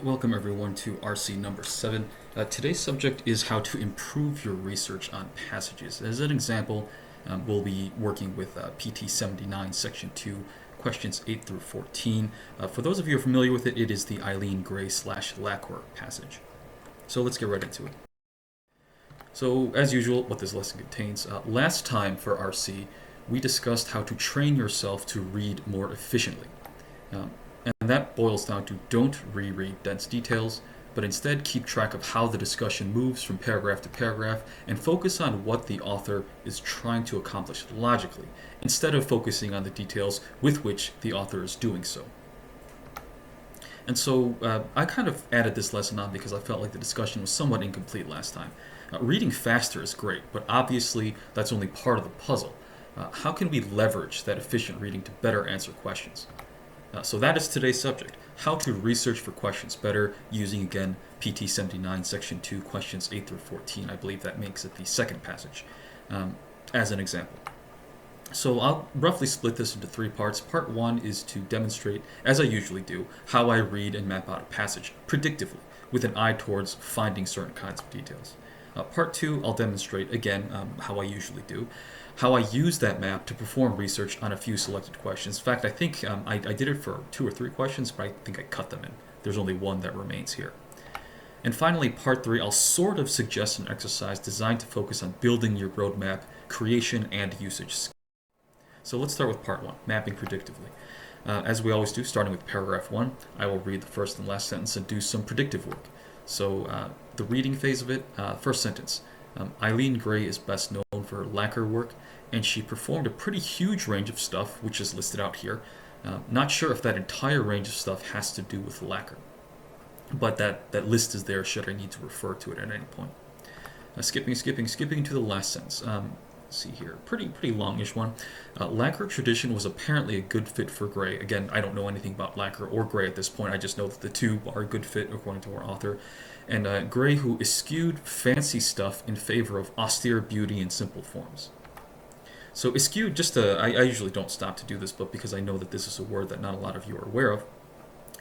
Welcome everyone to RC number 7. Today's subject is how to improve your research on passages. As an example, we'll be working with PT 79 section 2 questions 8 through 14. For those of you who are familiar with it, it is the Eileen Gray / Lacquer passage. So let's get right into it. So as usual, what this lesson contains. Last time for RC, we discussed how to train yourself to read more efficiently. And that boils down to don't reread dense details, but instead keep track of how the discussion moves from paragraph to paragraph and focus on what the author is trying to accomplish logically, instead of focusing on the details with which the author is doing so. And so I kind of added this lesson on because I felt like the discussion was somewhat incomplete last time. Reading faster is great, but obviously that's only part of the puzzle. How can we leverage that efficient reading to better answer questions? So that is today's subject, how to research for questions better using, again, PT 79 section 2 questions 8 through 14. I believe that makes it the second passage as an example. So I'll roughly split this into 3 parts. Part 1 is to demonstrate, as I usually do, how I read and map out a passage predictively with an eye towards finding certain kinds of details. Part 2, I'll demonstrate, again, how I usually do, how I use that map to perform research on a few selected questions. In fact, I think I did it for 2 or 3 questions, but I think I cut them in. There's only one that remains here. And finally, part 3, I'll sort of suggest an exercise designed to focus on building your roadmap, creation, and usage skills. So let's start with part 1, mapping predictively. As we always do, starting with paragraph 1, I will read the first and last sentence and do some predictive work. So the reading phase of it, first sentence. Eileen Gray is best known for her lacquer work, and she performed a pretty huge range of stuff, which is listed out here. Not sure if that entire range of stuff has to do with lacquer, but that list is there should I need to refer to it at any point. Skipping to the last sentence. Let's see here, pretty longish one. Lacquer tradition was apparently a good fit for Gray. Again, I don't know anything about lacquer or Gray at this point. I just know that the two are a good fit according to our author. And Gray, who eschewed fancy stuff in favor of austere beauty and simple forms. So eschewed, I usually don't stop to do this, but because I know that this is a word that not a lot of you are aware of,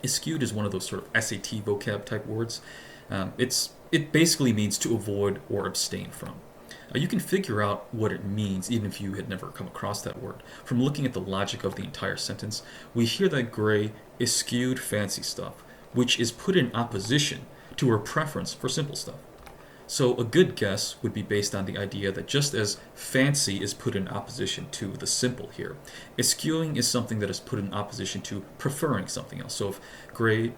eschewed is one of those sort of SAT vocab type words. It basically means to avoid or abstain from. You can figure out what it means even if you had never come across that word. From looking at the logic of the entire sentence, we hear that Gray eschewed fancy stuff, which is put in opposition to her preference for simple stuff. So a good guess would be based on the idea that just as fancy is put in opposition to the simple here, eschewing is something that is put in opposition to preferring something else. So if Gray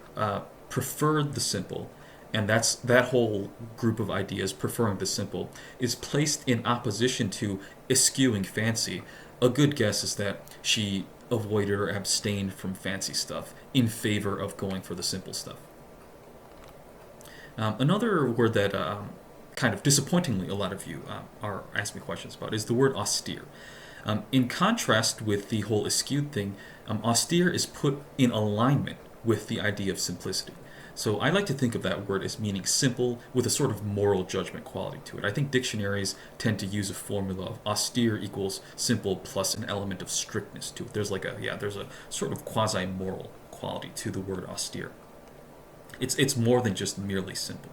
preferred the simple, and that whole group of ideas, preferring the simple, is placed in opposition to eschewing fancy, a good guess is that she avoided or abstained from fancy stuff in favor of going for the simple stuff. Another word that kind of disappointingly a lot of you are asking me questions about is the word austere. In contrast with the whole eschewed thing, austere is put in alignment with the idea of simplicity. So I like to think of that word as meaning simple with a sort of moral judgment quality to it. I think dictionaries tend to use a formula of austere equals simple plus an element of strictness to it. There's a sort of quasi-moral quality to the word austere. It's more than just merely simple.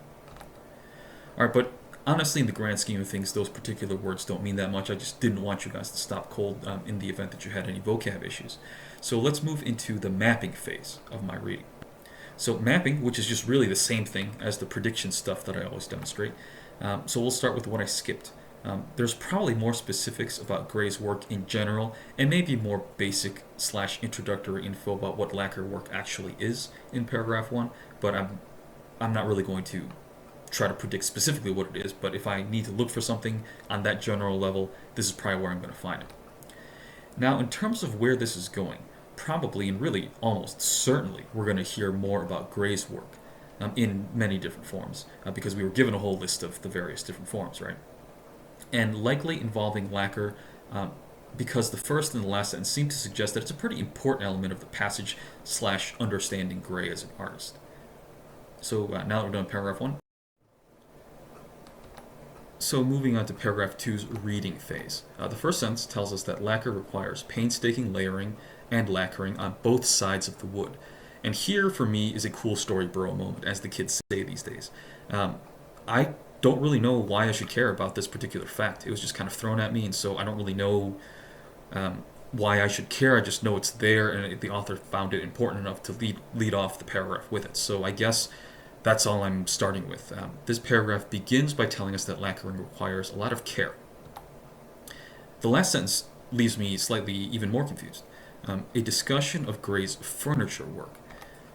All right, but honestly, in the grand scheme of things, those particular words don't mean that much. I just didn't want you guys to stop cold in the event that you had any vocab issues. So let's move into the mapping phase of my reading. So mapping, which is just really the same thing as the prediction stuff that I always demonstrate. So we'll start with what I skipped. There's probably more specifics about Gray's work in general, and maybe more basic / introductory info about what lacquer work actually is in paragraph 1, but I'm not really going to try to predict specifically what it is, but if I need to look for something on that general level, this is probably where I'm going to find it. Now, in terms of where this is going, probably and really almost certainly we're going to hear more about Gray's work in many different forms, because we were given a whole list of the various different forms, right? And likely involving lacquer, because the first and the last sentence seem to suggest that it's a pretty important element of the passage / understanding Gray as an artist. So now that we're done with paragraph 1. So moving on to paragraph 2's reading phase. The first sentence tells us that lacquer requires painstaking layering and lacquering on both sides of the wood, And here, for me, is a cool story bro moment, as the kids say these days. I don't really know why I should care about this particular fact. It was just kind of thrown at me, and so I don't really know why I should care. I just know it's there, and the author found it important enough to lead off the paragraph with it. So I guess that's all I'm starting with. This paragraph begins by telling us that lacquering requires a lot of care. The last sentence leaves me slightly even more confused. A discussion of Gray's furniture work.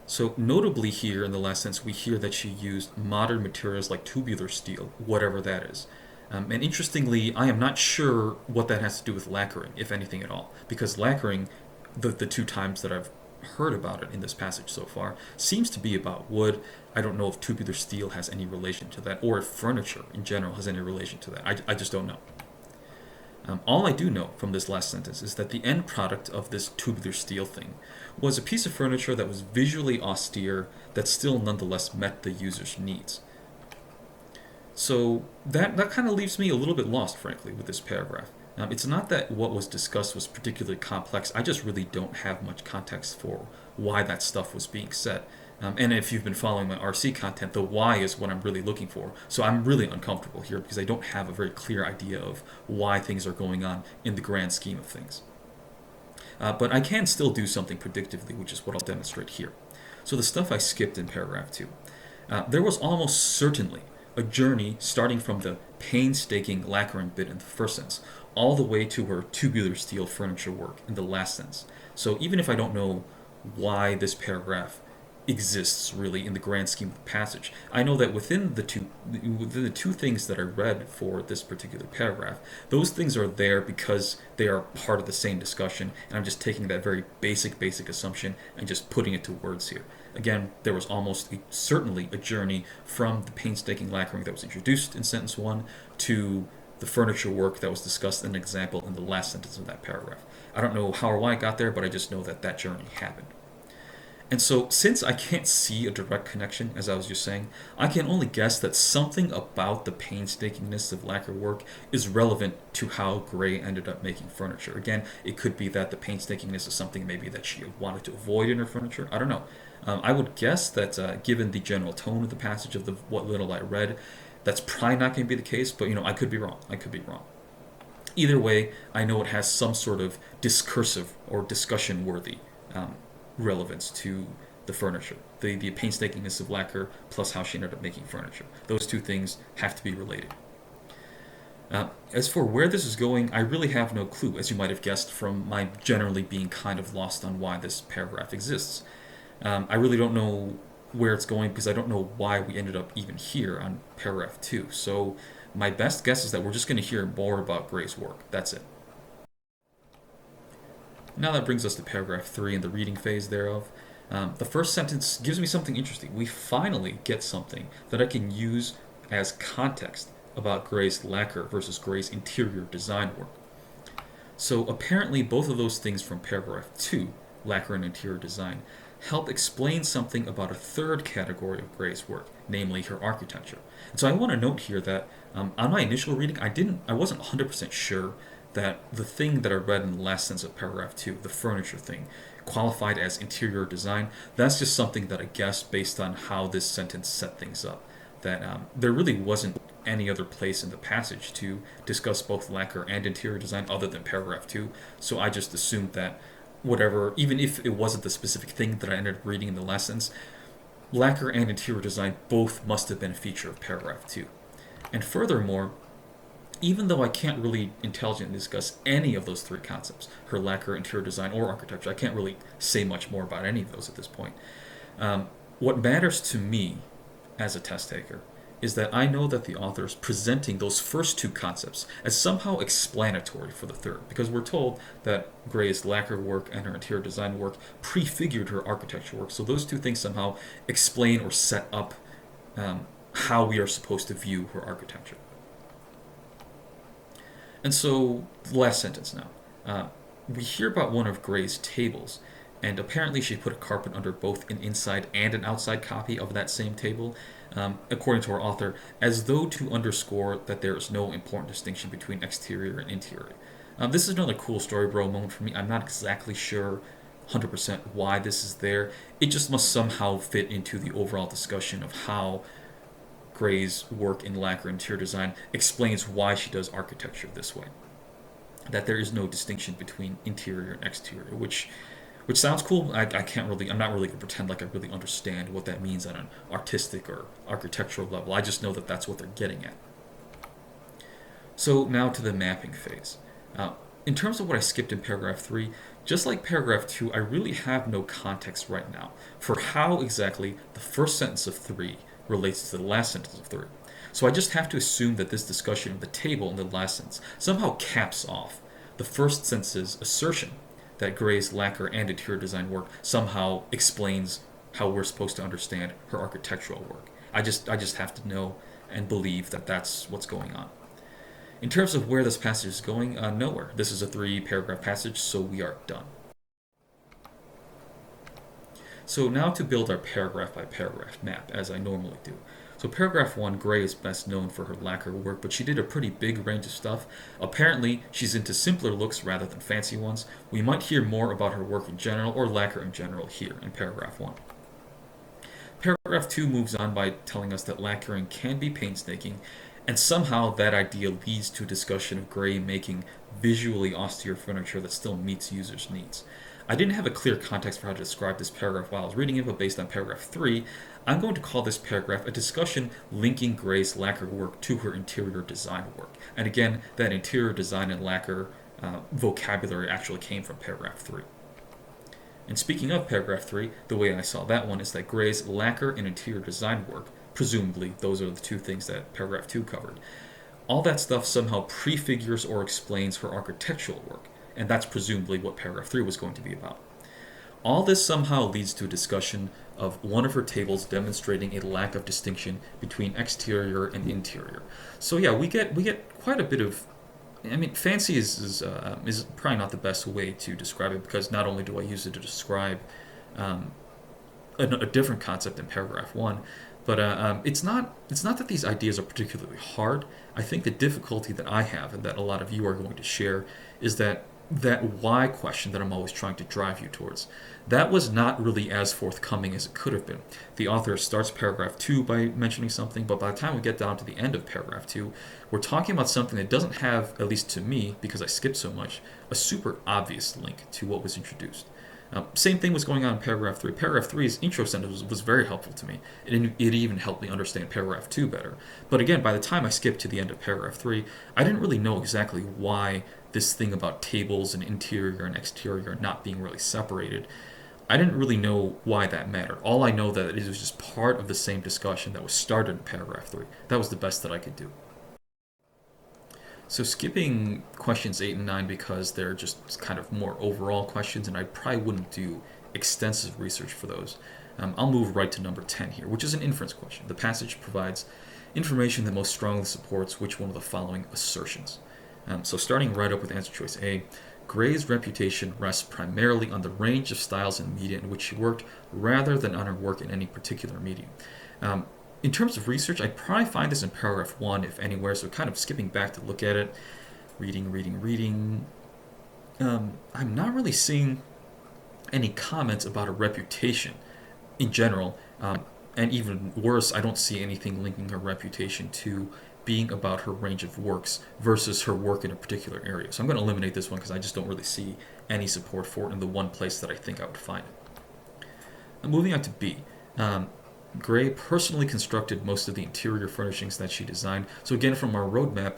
So notably here in the last sentence, we hear that she used modern materials like tubular steel, whatever that is. And interestingly, I am not sure what that has to do with lacquering, if anything at all, because lacquering, the two times that I've heard about it in this passage so far, seems to be about wood. I don't know if tubular steel has any relation to that, or if furniture in general has any relation to that. I just don't know. All I do know from this last sentence is that the end product of this tubular steel thing was a piece of furniture that was visually austere, that still nonetheless met the user's needs. So that kind of leaves me a little bit lost, frankly, with this paragraph. It's not that what was discussed was particularly complex, I just really don't have much context for why that stuff was being said. And if you've been following my RC content, the why is what I'm really looking for. So I'm really uncomfortable here because I don't have a very clear idea of why things are going on in the grand scheme of things. But I can still do something predictively, which is what I'll demonstrate here. So the stuff I skipped in paragraph 2. There was almost certainly a journey starting from the painstaking lacquering bit in the first sentence, all the way to her tubular steel furniture work in the last sentence. So even if I don't know why this paragraph exists really in the grand scheme of the passage, I know that within the two things that I read for this particular paragraph, those things are there because they are part of the same discussion, and I'm just taking that very basic assumption and just putting it to words here. Again, there was certainly a journey from the painstaking lacquering that was introduced in sentence 1 to the furniture work that was discussed in an example in the last sentence of that paragraph. I don't know how or why I got there, but I just know that that journey happened. And so, since I can't see a direct connection, as I was just saying, I can only guess that something about the painstakingness of lacquer work is relevant to how Gray ended up making furniture. Again, it could be that the painstakingness is something maybe that she wanted to avoid in her furniture. I don't know. I would guess that given the general tone of the passage of what little I read, that's probably not going to be the case, but I could be wrong. Either way, I know it has some sort of discursive or discussion-worthy relevance to the furniture. The painstakingness of lacquer plus how she ended up making furniture. Those two things have to be related. As for where this is going, I really have no clue, as you might have guessed from my generally being kind of lost on why this paragraph exists. I really don't know where it's going because I don't know why we ended up even here on paragraph 2. So my best guess is that we're just going to hear more about Gray's work. That's it. Now that brings us to paragraph 3 and the reading phase thereof. The first sentence gives me something interesting. We finally get something that I can use as context about Gray's lacquer versus Gray's interior design work. So apparently both of those things from paragraph 2, lacquer and interior design, help explain something about a third category of Gray's work, namely her architecture. And so I want to note here that on my initial reading, I wasn't 100% sure that the thing that I read in the last sentence of paragraph 2, the furniture thing, qualified as interior design. That's just something that I guessed based on how this sentence set things up. That there really wasn't any other place in the passage to discuss both lacquer and interior design other than paragraph 2. So I just assumed that whatever, even if it wasn't the specific thing that I ended up reading in the last sentence, lacquer and interior design both must have been a feature of paragraph 2. And furthermore, even though I can't really intelligently discuss any of those three concepts, her lacquer, interior design, or architecture, I can't really say much more about any of those at this point. What matters to me as a test taker is that I know that the author is presenting those first two concepts as somehow explanatory for the third, because we're told that Gray's lacquer work and her interior design work prefigured her architecture work, so those two things somehow explain or set up how we are supposed to view her architecture. And so, the last sentence now. We hear about one of Gray's tables, and apparently she put a carpet under both an inside and an outside copy of that same table, according to our author, as though to underscore that there is no important distinction between exterior and interior. This is another cool story bro moment for me. I'm not exactly sure 100% why this is there. It just must somehow fit into the overall discussion of how Gray's work in lacquer interior design explains why she does architecture this way. That there is no distinction between interior and exterior, which sounds cool. I'm not really gonna pretend like I really understand what that means on an artistic or architectural level. I just know that that's what they're getting at. So now to the mapping phase. In terms of what I skipped in paragraph 3, just like paragraph 2, I really have no context right now for how exactly the first sentence of 3 relates to the last sentence of 3. So I just have to assume that this discussion of the table in the last sentence somehow caps off the first sentence's assertion that Gray's lacquer and interior design work somehow explains how we're supposed to understand her architectural work. I just have to know and believe that that's what's going on. In terms of where this passage is going, nowhere. This is a 3-paragraph passage, so we are done. So now to build our paragraph by paragraph map, as I normally do. So paragraph 1, Gray is best known for her lacquer work, but she did a pretty big range of stuff. Apparently, she's into simpler looks rather than fancy ones. We might hear more about her work in general, or lacquer in general, here in paragraph 1. Paragraph 2 moves on by telling us that lacquering can be painstaking, and somehow that idea leads to a discussion of Gray making visually austere furniture that still meets users' needs. I didn't have a clear context for how to describe this paragraph while I was reading it, but based on paragraph 3, I'm going to call this paragraph a discussion linking Gray's lacquer work to her interior design work. And again, that interior design and lacquer vocabulary actually came from paragraph 3. And speaking of paragraph 3, the way I saw that one is that Gray's lacquer and interior design work, presumably those are the two things that paragraph 2 covered, all that stuff somehow prefigures or explains her architectural work, and that's presumably what paragraph 3 was going to be about. All this somehow leads to a discussion of one of her tables demonstrating a lack of distinction between exterior and interior. So yeah, we get quite a bit of, I mean, fancy is probably not the best way to describe it, because not only do I use it to describe a different concept in paragraph 1, but it's not that these ideas are particularly hard. I think the difficulty that I have, and that a lot of you are going to share, is that why question that I'm always trying to drive you towards. That was not really as forthcoming as it could have been. The author starts paragraph 2 by mentioning something, but by the time we get down to the end of paragraph 2, we're talking about something that doesn't have, at least to me, because I skipped so much, a super obvious link to what was introduced. Same thing was going on in paragraph 3. Paragraph 3's intro sentence was very helpful to me. It even helped me understand paragraph 2 better. But again, by the time I skipped to the end of paragraph 3, I didn't really know exactly why this thing about tables and interior and exterior not being really separated, I didn't really know why that mattered. All I know that it was just part of the same discussion that was started in paragraph 3. That was the best that I could do. So skipping questions 8 and 9 because they're just kind of more overall questions, and I probably wouldn't do extensive research for those. I'll move right to number 10 here, which is an inference question. The passage provides information that most strongly supports which one of the following assertions. So starting right up with answer choice A, Gray's reputation rests primarily on the range of styles and media in which she worked rather than on her work in any particular medium. In terms of research, I'd probably find this in paragraph 1, if anywhere, so kind of skipping back to look at it. Reading. I'm not really seeing any comments about her reputation in general, and even worse, I don't see anything linking her reputation to being about her range of works versus her work in a particular area. So I'm going to eliminate this one because I just don't really see any support for it in the one place that I think I would find it. Moving on to B. Gray personally constructed most of the interior furnishings that she designed. So again, from our roadmap,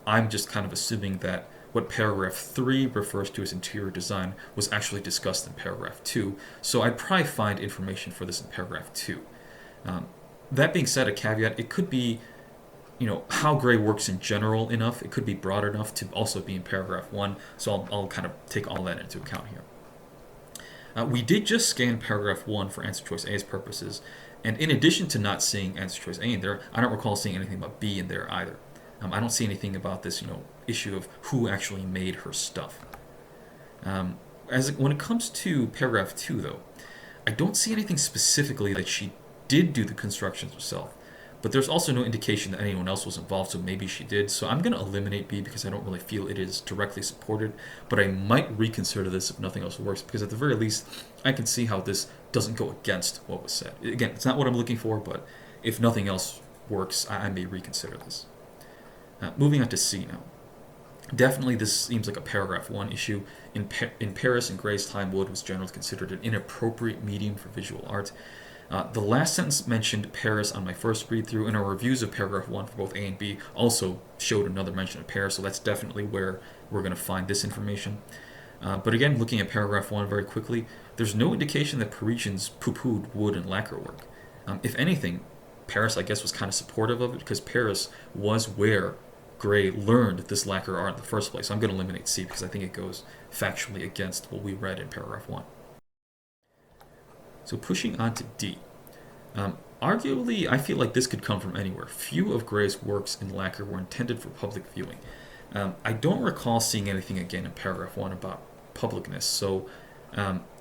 I'm just kind of assuming that what paragraph 3 refers to as interior design was actually discussed in paragraph 2. So I'd probably find information for this in paragraph 2. That being said, a caveat, it could be how Gray works in general enough. It could be broad enough to also be in paragraph 1. So I'll kind of take all that into account here. We did just scan paragraph 1 for answer choice A's purposes, and in addition to not seeing answer choice A in there, I don't recall seeing anything about B in there either. I don't see anything about this, issue of who actually made her stuff. When it comes to paragraph 2, though, I don't see anything specifically that she did do the constructions herself. but there's also no indication that anyone else was involved, so maybe she did. So I'm going to eliminate B because I don't really feel it is directly supported, but I might reconsider this if nothing else works, because at the very least, I can see how this doesn't go against what was said. Again, it's not what I'm looking for, but if nothing else works, I may reconsider this. Moving on to C now. Definitely, this seems like a paragraph 1 issue. In Paris and Gray's time, wood was generally considered an inappropriate medium for visual art. The last sentence mentioned Paris on my first read through, and our reviews of paragraph 1 for both A and B also showed another mention of Paris, so that's definitely where we're going to find this information. But again, looking at paragraph 1 very quickly, there's no indication that Parisians poo-pooed wood and lacquer work. If anything, Paris, I guess, was kind of supportive of it, because Paris was where Gray learned this lacquer art in the first place. I'm going to eliminate C because I think it goes factually against what we read in paragraph 1. So pushing on to D. Arguably, I feel like this could come from anywhere. Few of Gray's works in lacquer were intended for public viewing. I don't recall seeing anything again in paragraph 1 about publicness, so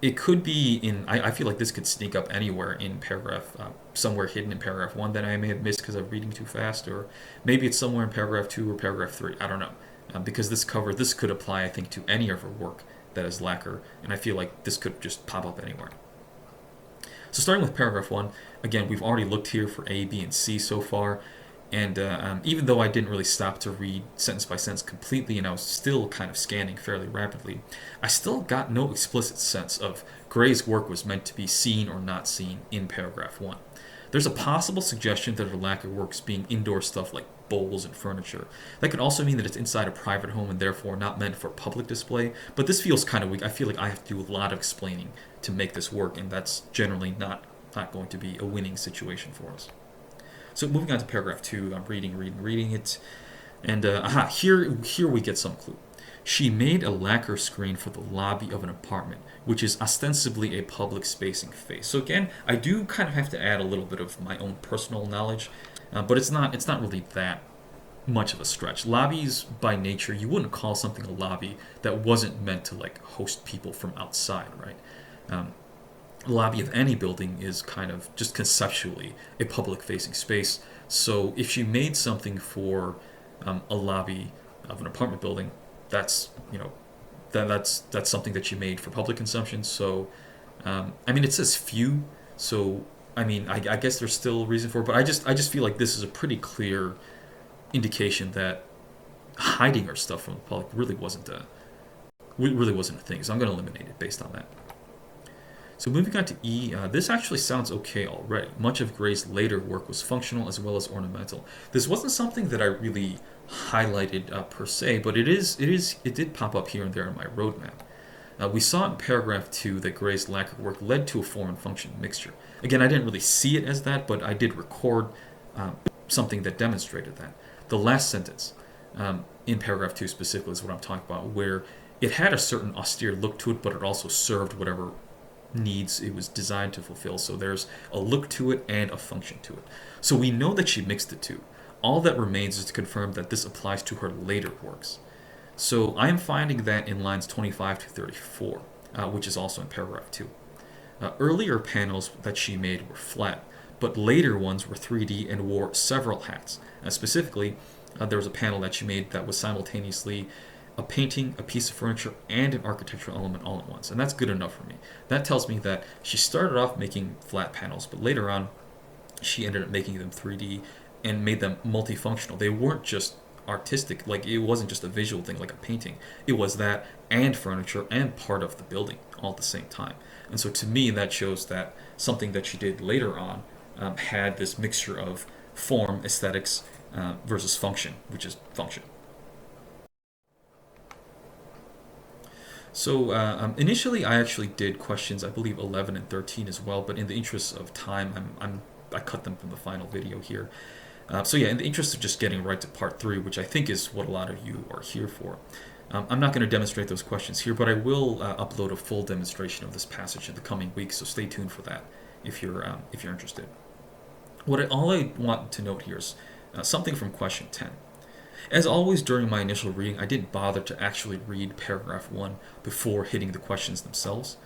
it could be in, I feel like this could sneak up anywhere in paragraph, somewhere hidden in paragraph 1 that I may have missed because I'm reading too fast, or maybe it's somewhere in paragraph 2 or paragraph 3, I don't know. Because this could apply, I think, to any of her work that is lacquer, and I feel like this could just pop up anywhere. So starting with paragraph 1, again, we've already looked here for A, B, and C so far, and even though I didn't really stop to read sentence by sentence completely, and I was still kind of scanning fairly rapidly, I still got no explicit sense of Gray's work was meant to be seen or not seen in paragraph 1. There's a possible suggestion that her lacquer works being indoor stuff like bowls and furniture. That could also mean that it's inside a private home and therefore not meant for public display, but this feels kind of weak. I feel like I have to do a lot of explaining to make this work, and that's generally not going to be a winning situation for us. So moving on to paragraph 2, I'm reading it, and here we get some clue. She made a lacquer screen for the lobby of an apartment, which is ostensibly a public spacing face. So again, I do kind of have to add a little bit of my own personal knowledge, but it's not really that much of a stretch. Lobbies, by nature, you wouldn't call something a lobby that wasn't meant to like host people from outside, right? The lobby of any building is kind of just conceptually a public-facing space. So if she made something for a lobby of an apartment building, that's that's something that she made for public consumption. So I mean, it says few, so I mean, I guess there's still a reason for it, but I just feel like this is a pretty clear indication that hiding her stuff from the public really wasn't a thing. So I'm going to eliminate it based on that. So moving on to E, this actually sounds okay already. Much of Gray's later work was functional as well as ornamental. This wasn't something that I really highlighted per se, but it did pop up here and there in my roadmap. We saw in paragraph 2 that Gray's lacquer work led to a form and function mixture. Again, I didn't really see it as that, but I did record something that demonstrated that. The last sentence in paragraph 2 specifically is what I'm talking about, where it had a certain austere look to it, but it also served whatever needs it was designed to fulfill. So there's a look to it and a function to it. So we know that she mixed the two. All that remains is to confirm that this applies to her later works. So I am finding that in lines 25 to 34, which is also in paragraph 2. Earlier panels that she made were flat, but later ones were 3D and wore several hats. Specifically, there was a panel that she made that was simultaneously a painting, a piece of furniture, and an architectural element all at once. And that's good enough for me. That tells me that she started off making flat panels, but later on she ended up making them 3D and made them multifunctional. They weren't just artistic, like it wasn't just a visual thing like a painting. It was that and furniture and part of the building all at the same time. And so to me that shows that something that she did later on had this mixture of form, aesthetics versus function, which is function. So initially I actually did questions, I believe 11 and 13 as well, but in the interest of time I cut them from the final video here. So yeah, in the interest of just getting right to part 3, which I think is what a lot of you are here for, I'm not going to demonstrate those questions here, but I will upload a full demonstration of this passage in the coming weeks, so stay tuned for that if you're interested. All I want to note here is something from question 10. As always during my initial reading, I didn't bother to actually read paragraph 1 before hitting the questions themselves.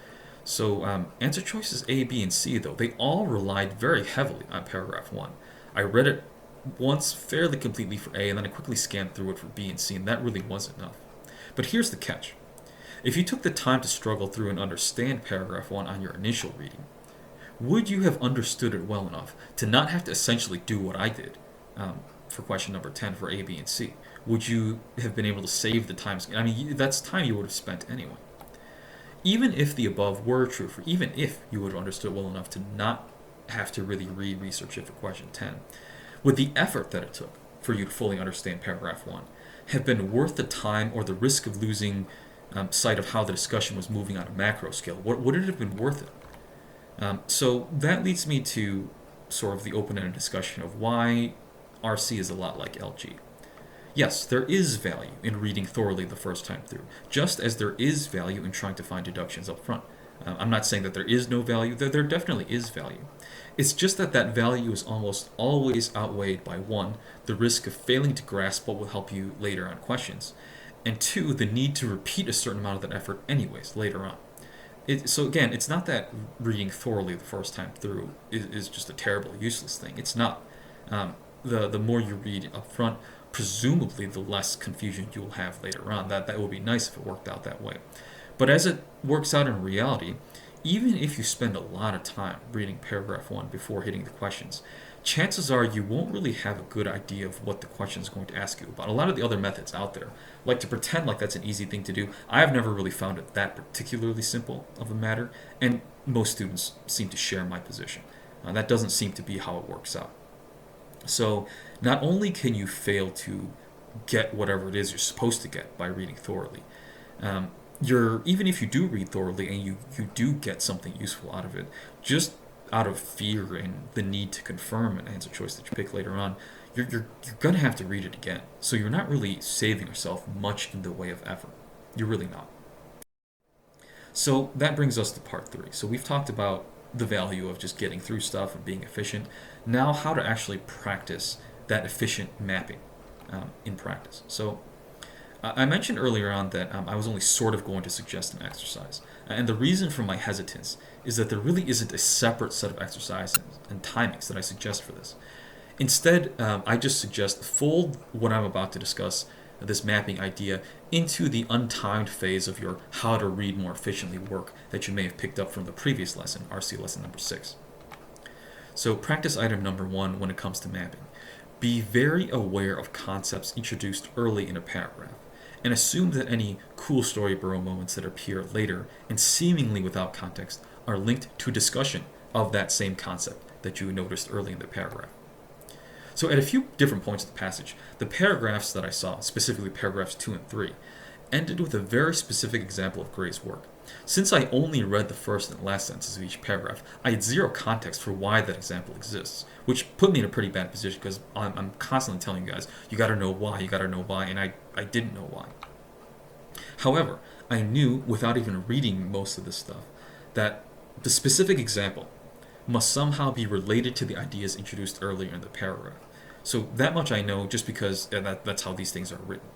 So answer choices A, B, and C, though, they all relied very heavily on paragraph 1. I read it once fairly completely for A, and then I quickly scanned through it for B and C, and that really was enough. But here's the catch. If you took the time to struggle through and understand paragraph 1 on your initial reading, would you have understood it well enough to not have to essentially do what I did for question number 10 for A, B, and C? Would you have been able to save the time? I mean, that's time you would have spent anyway. Even if the above were true, for even if you would have understood well enough to not have to really re-research it for question 10, would the effort that it took for you to fully understand paragraph 1 have been worth the time or the risk of losing sight of how the discussion was moving on a macro scale? Would it have been worth it? So that leads me to sort of the open-ended discussion of why RC is a lot like LG. Yes, there is value in reading thoroughly the first time through, just as there is value in trying to find deductions up front. I'm not saying that there is no value, there definitely is value. It's just that that value is almost always outweighed by 1, the risk of failing to grasp what will help you later on questions, and 2, the need to repeat a certain amount of that effort anyways later on. So again, it's not that reading thoroughly the first time through is just a terrible, useless thing. It's not. The more you read up front, presumably the less confusion you'll have later on. That would be nice if it worked out that way. But as it works out in reality, even if you spend a lot of time reading paragraph 1 before hitting the questions, chances are you won't really have a good idea of what the question is going to ask you about. A lot of the other methods out there like to pretend like that's an easy thing to do. I've never really found it that particularly simple of a matter, and most students seem to share my position. That doesn't seem to be how it works out. So not only can you fail to get whatever it is you're supposed to get by reading thoroughly, even if you do read thoroughly and you do get something useful out of it, just out of fear and the need to confirm an answer choice that you pick later on, you're going to have to read it again. So you're not really saving yourself much in the way of effort. You're really not. So that brings us to part 3. So we've talked about the value of just getting through stuff and being efficient. Now how to actually practice that efficient mapping in practice. So I mentioned earlier on that I was only sort of going to suggest an exercise. And the reason for my hesitance is that there really isn't a separate set of exercises and timings that I suggest for this. Instead, I just suggest fold what I'm about to discuss, this mapping idea, into the untimed phase of your how to read more efficiently work that you may have picked up from the previous lesson, RC lesson number 6. So practice item number 1 when it comes to mapping. Be very aware of concepts introduced early in a paragraph, and assume that any cool story burrow moments that appear later and seemingly without context are linked to discussion of that same concept that you noticed early in the paragraph. So at a few different points of the passage, the paragraphs that I saw, specifically paragraphs 2 and 3, ended with a very specific example of Gray's work. Since I only read the first and last sentences of each paragraph, I had zero context for why that example exists, which put me in a pretty bad position because I'm constantly telling you guys, you gotta know why, and I didn't know why. However, I knew, without even reading most of this stuff, that the specific example must somehow be related to the ideas introduced earlier in the paragraph. So that much I know just because that's how these things are written.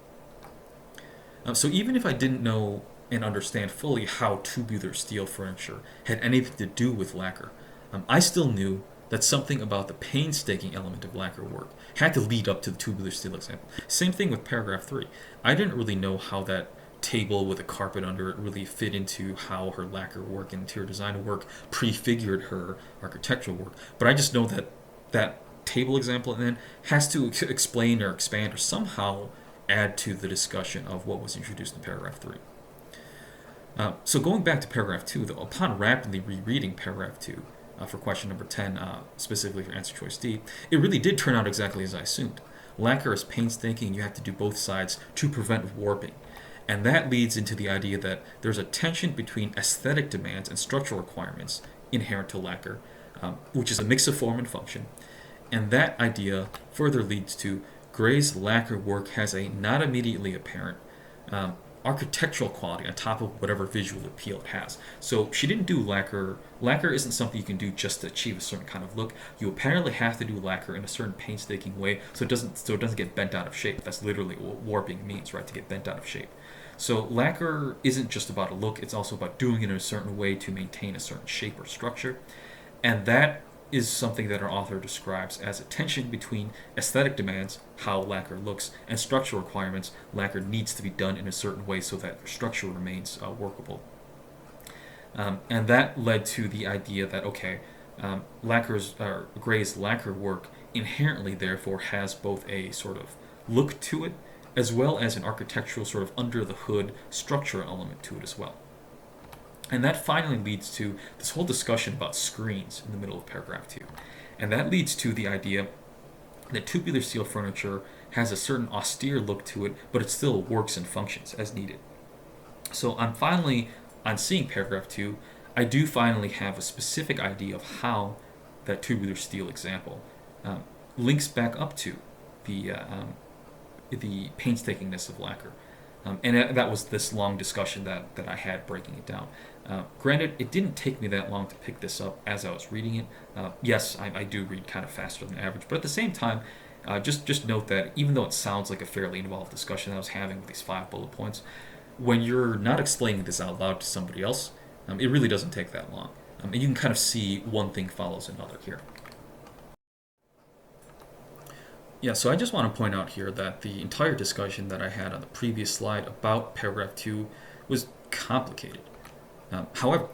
So even if I didn't know and understand fully how tubular steel furniture had anything to do with lacquer, I still knew that something about the painstaking element of lacquer work had to lead up to the tubular steel example. Same thing with paragraph 3. I didn't really know how that table with a carpet under it really fit into how her lacquer work and interior design work prefigured her architectural work, but I just know that that table example then has to explain or expand or somehow add to the discussion of what was introduced in paragraph 3. So going back to paragraph 2, though, upon rapidly rereading paragraph 2 for question number 10, specifically for answer choice D, it really did turn out exactly as I assumed. Lacquer is painstaking, and you have to do both sides to prevent warping. And that leads into the idea that there's a tension between aesthetic demands and structural requirements inherent to lacquer, which is a mix of form and function. And that idea further leads to Gray's lacquer work has a not immediately apparent architectural quality on top of whatever visual appeal it has. So she didn't do lacquer. Lacquer isn't something you can do just to achieve a certain kind of look. You apparently have to do lacquer in a certain painstaking way so it doesn't get bent out of shape. That's literally what warping means, right? To get bent out of shape. So lacquer isn't just about a look, it's also about doing it in a certain way to maintain a certain shape or structure. And that is something that our author describes as a tension between aesthetic demands, how lacquer looks, and structural requirements. Lacquer needs to be done in a certain way so that structure remains workable. And that led to the idea that, okay, Gray's lacquer work inherently, therefore, has both a sort of look to it as well as an architectural sort of under the hood structural element to it as well. And that finally leads to this whole discussion about screens in the middle of paragraph 2. And that leads to the idea that tubular steel furniture has a certain austere look to it, but it still works and functions as needed. So on seeing paragraph 2, I do finally have a specific idea of how that tubular steel example links back up to the painstakingness of lacquer. And that was this long discussion that I had breaking it down. Granted, it didn't take me that long to pick this up as I was reading it. Yes, I do read kind of faster than average, but at the same time, just note that even though it sounds like a fairly involved discussion that I was having with these 5 bullet points, when you're not explaining this out loud to somebody else, it really doesn't take that long. And you can kind of see one thing follows another here. Yeah, so I just want to point out here that the entire discussion that I had on the previous slide about paragraph 2 was complicated. However,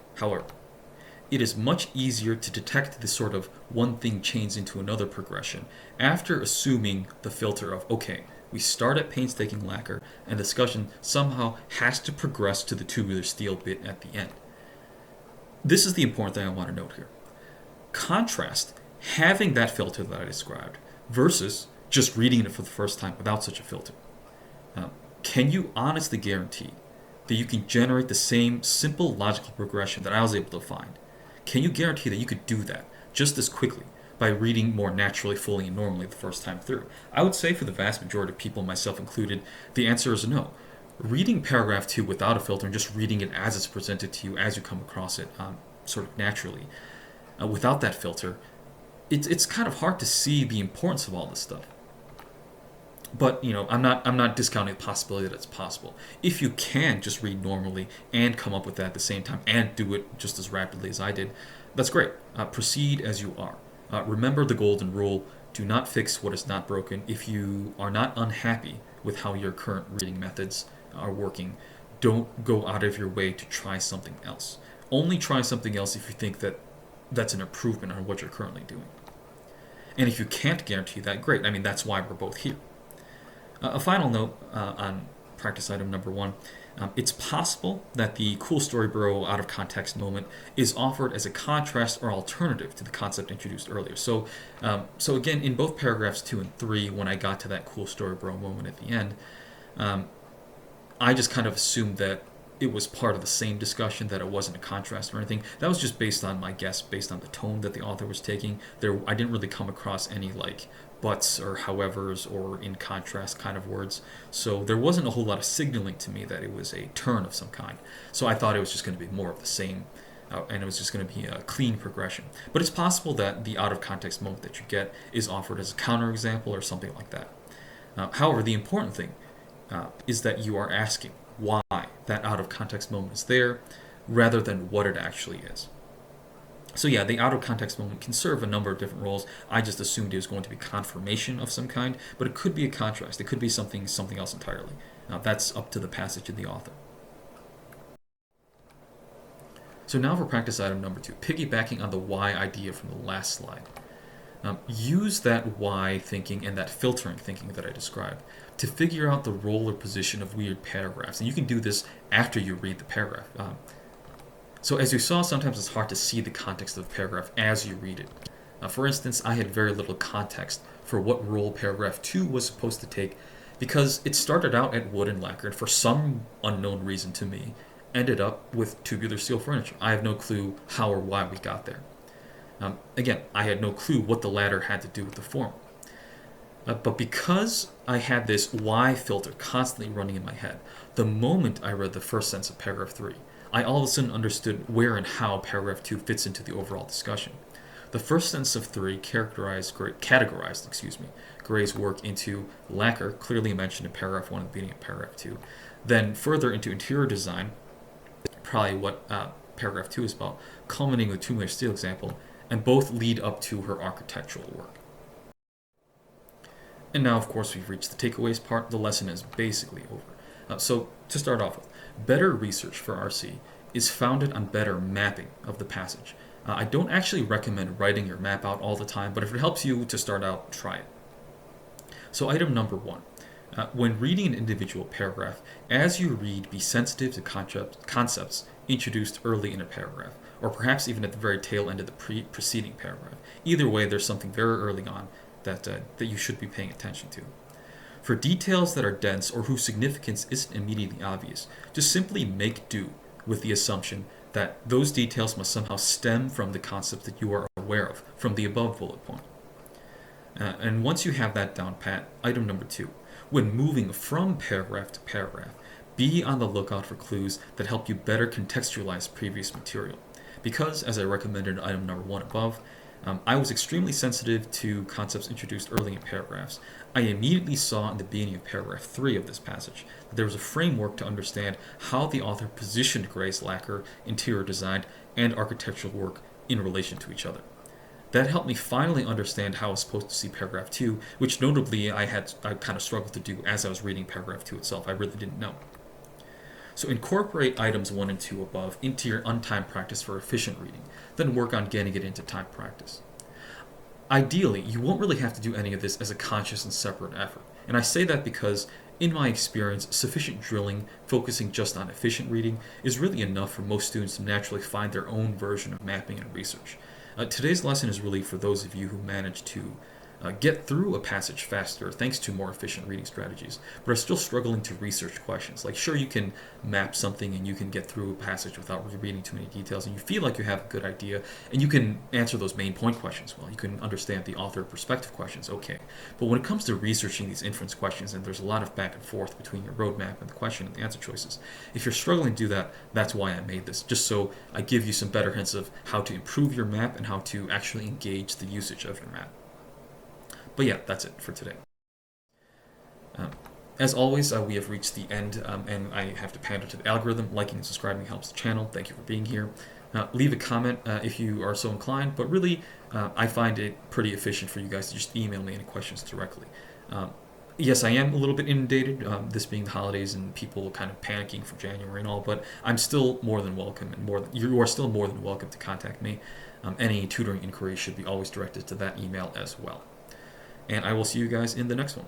it is much easier to detect this sort of one thing chains into another progression after assuming the filter of, okay, we start at painstaking lacquer and discussion somehow has to progress to the tubular steel bit at the end. This is the important thing I want to note here. Contrast having that filter that I described versus just reading it for the first time without such a filter. Can you honestly guarantee that you can generate the same simple logical progression that I was able to find? Can you guarantee that you could do that just as quickly by reading more naturally, fully, and normally the first time through? I would say for the vast majority of people, myself included, the answer is no. Reading paragraph 2 without a filter and just reading it as it's presented to you as you come across it sort of naturally, without that filter, it's kind of hard to see the importance of all this stuff. But I'm not discounting the possibility that it's possible. If you can just read normally and come up with that at the same time and do it just as rapidly as I did, that's great. Proceed as you are. Remember the golden rule: do not fix what is not broken. If you are not unhappy with how your current reading methods are working, don't go out of your way to try something else. Only try something else if you think that that's an improvement on what you're currently doing. And if you can't guarantee that, great. I mean, that's why we're both here. A final note on practice item number 1. It's possible that the cool story bro out of context moment is offered as a contrast or alternative to the concept introduced earlier. So again, in both paragraphs 2 and 3, when I got to that cool story bro moment at the end, I just kind of assumed that it was part of the same discussion, that it wasn't a contrast or anything. That was just based on my guess, based on the tone that the author was taking. I didn't really come across any buts or howevers or in contrast kind of words. So there wasn't a whole lot of signaling to me that it was a turn of some kind. So I thought it was just going to be more of the same, and it was just going to be a clean progression. But it's possible that the out of context moment that you get is offered as a counterexample or something like that. However, the important thing is that you are asking why that out of context moment is there rather than what it actually is. So yeah, the out of context moment can serve a number of different roles. I just assumed it was going to be confirmation of some kind, but it could be a contrast. It could be something else entirely. That's up to the passage and the author. So now for practice item number 2, piggybacking on the why idea from the last slide. Use that why thinking and that filtering thinking that I described to figure out the role or position of weird paragraphs. And you can do this after you read the paragraph. So as you saw, sometimes it's hard to see the context of the paragraph as you read it. For instance, I had very little context for what role paragraph 2 was supposed to take because it started out at wood and lacquer and for some unknown reason to me ended up with tubular steel furniture. I have no clue how or why we got there. Again, I had no clue what the latter had to do with the former. But because I had this why filter constantly running in my head, the moment I read the first sentence of paragraph 3, I all of a sudden understood where and how paragraph 2 fits into the overall discussion. The first sentence of 3 categorized Gray's work into lacquer, clearly mentioned in paragraph 1 at the beginning of paragraph 2, then further into interior design, probably what paragraph 2 is about, culminating with tubular steel example, and both lead up to her architectural work. And now, of course, we've reached the takeaways part. The lesson is basically over. So, to start off with, better research for RC is founded on better mapping of the passage. I don't actually recommend writing your map out all the time, but if it helps you to start out, try it. So, item number 1. When reading an individual paragraph, as you read, be sensitive to concepts introduced early in a paragraph, or perhaps even at the very tail end of the preceding paragraph. Either way, there's something very early on that you should be paying attention to. For details that are dense or whose significance isn't immediately obvious, just simply make do with the assumption that those details must somehow stem from the concept that you are aware of from the above bullet point. And once you have that down pat, item number 2. When moving from paragraph to paragraph, be on the lookout for clues that help you better contextualize previous material. Because, as I recommended in item number 1 above, I was extremely sensitive to concepts introduced early in paragraphs. I immediately saw in the beginning of paragraph 3 of this passage that there was a framework to understand how the author positioned Gray's lacquer, interior design, and architectural work in relation to each other. That helped me finally understand how I was supposed to see paragraph 2, which notably I kind of struggled to do as I was reading paragraph 2 itself. I really didn't know. So incorporate items 1 and 2 above into your untimed practice for efficient reading, then work on getting it into timed practice. Ideally, you won't really have to do any of this as a conscious and separate effort. And I say that because, in my experience, sufficient drilling, focusing just on efficient reading, is really enough for most students to naturally find their own version of mapping and research. Today's lesson is really for those of you who manage to get through a passage faster thanks to more efficient reading strategies, but are still struggling to research questions. Like, sure, you can map something and you can get through a passage without reading too many details, and you feel like you have a good idea, and you can answer those main point questions well. You can understand the author perspective questions, okay. But when it comes to researching these inference questions, and there's a lot of back and forth between your roadmap and the question and the answer choices, if you're struggling to do that, that's why I made this, just so I give you some better hints of how to improve your map and how to actually engage the usage of your map. But yeah, that's it for today. As always, we have reached the end, and I have to pander to the algorithm. Liking and subscribing helps the channel. Thank you for being here. Leave a comment if you are so inclined, but really, I find it pretty efficient for you guys to just email me any questions directly. Yes, I am a little bit inundated, this being the holidays and people kind of panicking for January and all, but I'm still more than welcome, and you are still more than welcome to contact me. Any tutoring inquiries should be always directed to that email as well. And I will see you guys in the next one.